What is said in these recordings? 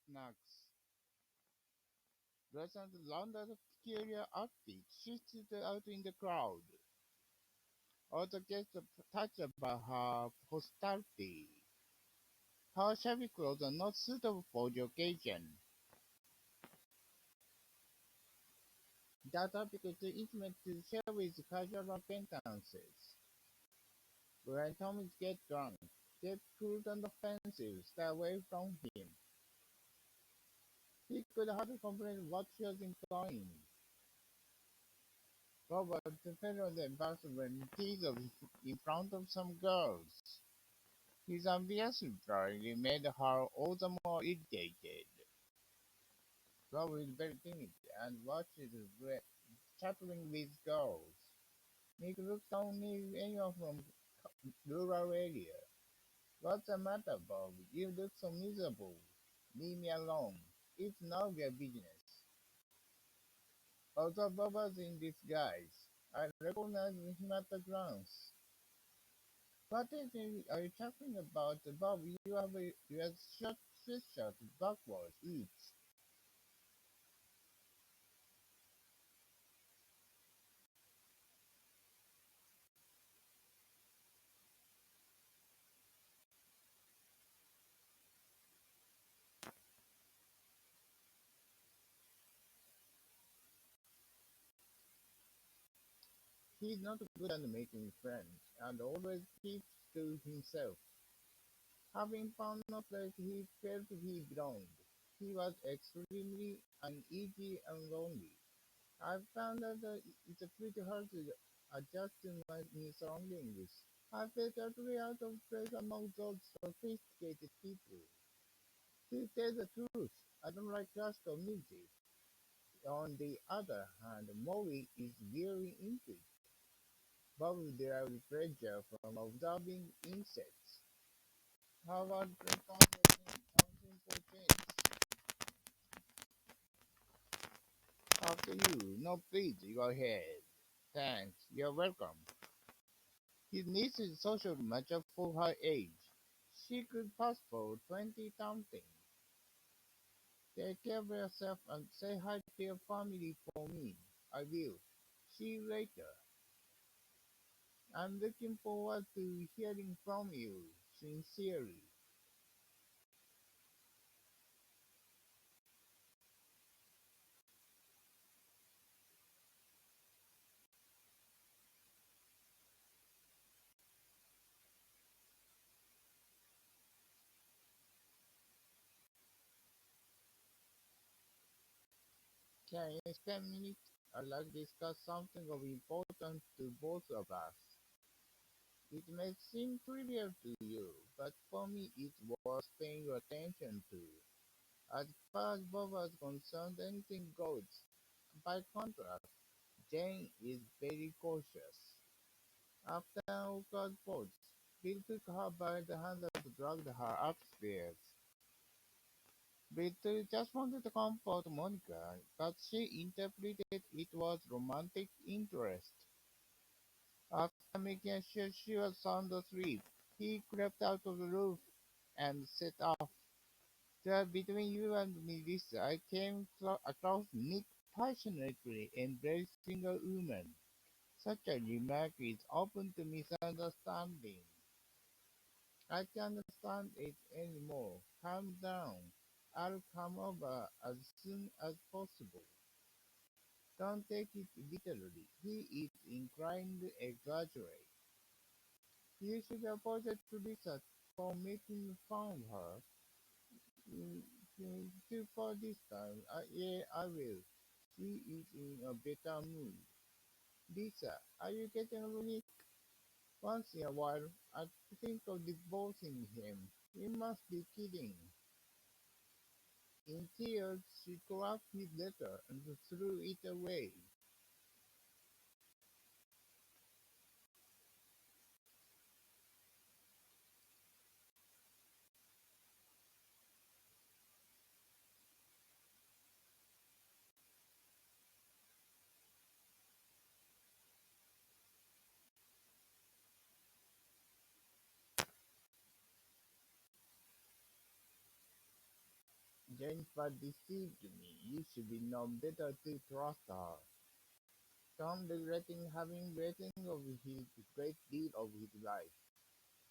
snacks. Dressed and laundered peculiar outfit, she stood out in the crowd. All the guests touched about her hospitality. Her shabby clothes are not suitable for the occasion. The topic is too intimate to share with casual acquaintances. When Thomas gets drunk, get crude and offensive, stay away from him. He could hardly comprehend what she was implying. Robert felt the embarrassment teased in front of some girls. His obvious reply made her all the more irritated. Robert is very timid and watches chattering with girls. Nick looks down on anyone from rural area. What's the matter, Bob? You look so miserable. Leave me alone. It's none of your business. Although Bob was in disguise, I recognized him at a glance. What is it are you talking about, Bob? You have your shirt sweatshirt backwards. Eat. He's not good at making friends, and always keeps to himself. Having found no place he felt he belonged, he was extremely uneasy and lonely. I found that it's pretty hard to adjust to my new surroundings. I felt utterly out of place among those sophisticated people. To tell the truth, I don't like classical music. On the other hand, Molly is very into it. Bob derived pleasure from observing insects. How about something for change? After you. No, please, go ahead. Thanks. You're welcome. His niece is socially mature for her age. She could pass for 20-something. Take care of yourself and say hi to your family for me. I will. See you later. I'm looking forward to hearing from you. Sincerely. Can you spend a minute? I'd like to discuss something of importance to both of us. It may seem trivial to you, but for me it's worth paying attention to. As far as Bob is concerned, anything goes. By contrast, Jane is very cautious. After an awkward pause, Bill took her by the hand and dragged her upstairs. Bill just wanted to comfort Monica, but she interpreted it was romantic interest. After making sure she was sound asleep, he crept out of the roof and set off. Just between you and me, Lisa, I came across Nick passionately embracing a woman. Such a remark is open to misunderstanding. I can't stand it anymore. Calm down. I'll come over as soon as possible. Don't take it literally. He is inclined to exaggerate. You should apologize to Lisa for making fun of her. For this time, yeah, I will. She is in a better mood. Lisa, are you getting along? Once in a while, I think of divorcing him. You must be kidding. In tears, she collapsed his letter and threw it away. Jennifer deceived me. You should be known better to trust her. Tom regretting having written of his great deal of his life.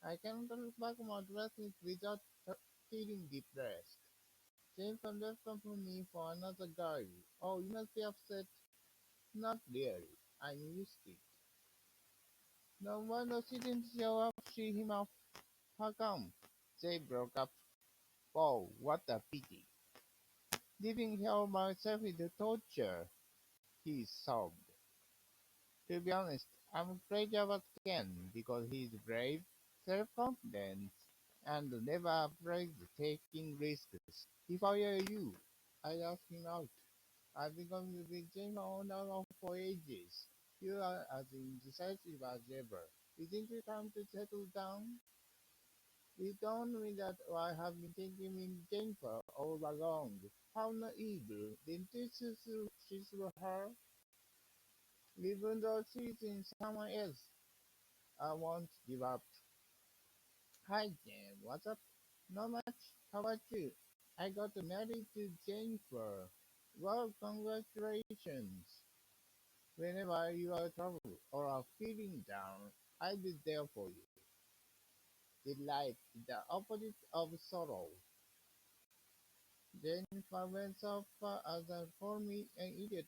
I cannot look back on my dresses without feeling depressed. Jennifer left for me for another guy. Oh, you must be upset. Not really. I'm used to it. No wonder she didn't show up. See him off. How come? They broke up. Oh, what a pity. Living here myself is a torture, he sobbed. To be honest, I'm afraid about Ken because he's brave, self-confident, and never afraid of taking risks. If I were you, I'd ask him out. I've been going to be James on and off for ages. You are as indecisive as ever. Isn't it time to settle down? You told me that I have been thinking in Jennifer all along. How naive. Didn't you she's her? Even though she's in someone else. I won't give up. Hi Jen, what's up? Not much. How about you? I got married to Jennifer. Well, congratulations. Whenever you are troubled or are feeling down, I'll be there for you. Delight is the opposite of sorrow. Jennifer went so far as to call me an idiot,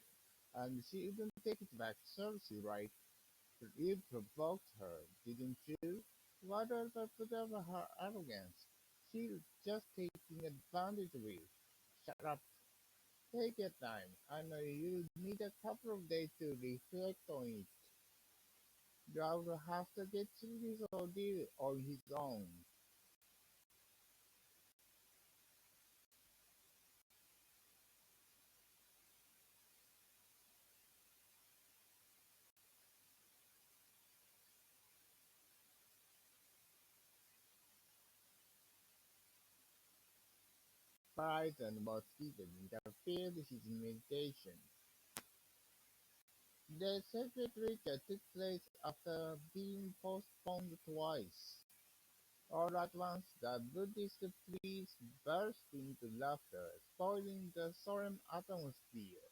and she wouldn't take it back. Seriously, right? You provoked her, didn't you? Why don't I put up her arrogance? She's just taking advantage of you. Shut up. Take your time. I know you need a couple of days to reflect on it. Dad will have to get through this ordeal on his own. Pride and mosquitoes interfered his meditation. The secret ritual took place after being postponed twice. All at once, the Buddhist priest burst into laughter, spoiling the solemn atmosphere.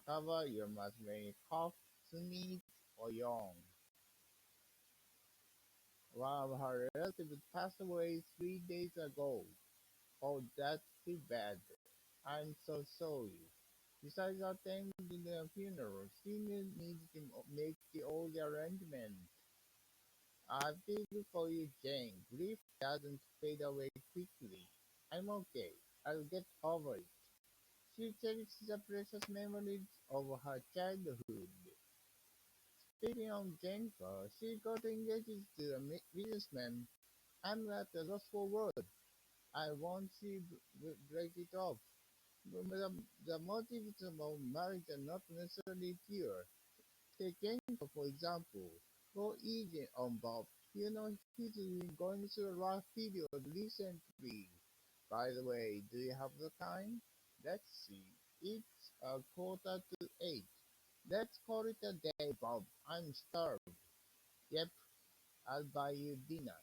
Cover your mouth when you cough, sneeze, or yawn. One of her relatives passed away 3 days ago. Oh, that's too bad. I'm so sorry. Besides attending the funeral, Senior needs to make all the arrangements. I feel for you, Jane. Grief doesn't fade away quickly. I'm okay. I'll get over it. She cherishes the precious memories of her childhood. Speaking of Jennifer, she got engaged to a businessman. I'm at a loss for words. I want to break it off. The motives of marriage are not necessarily pure. Take Jennifer, for example. Go easy on Bob. You know he's been going through a rough period recently. By the way, do you have the time? Let's see. It's a quarter to 8. Let's call it a day, Bob. I'm starved. Yep, I'll buy you dinner.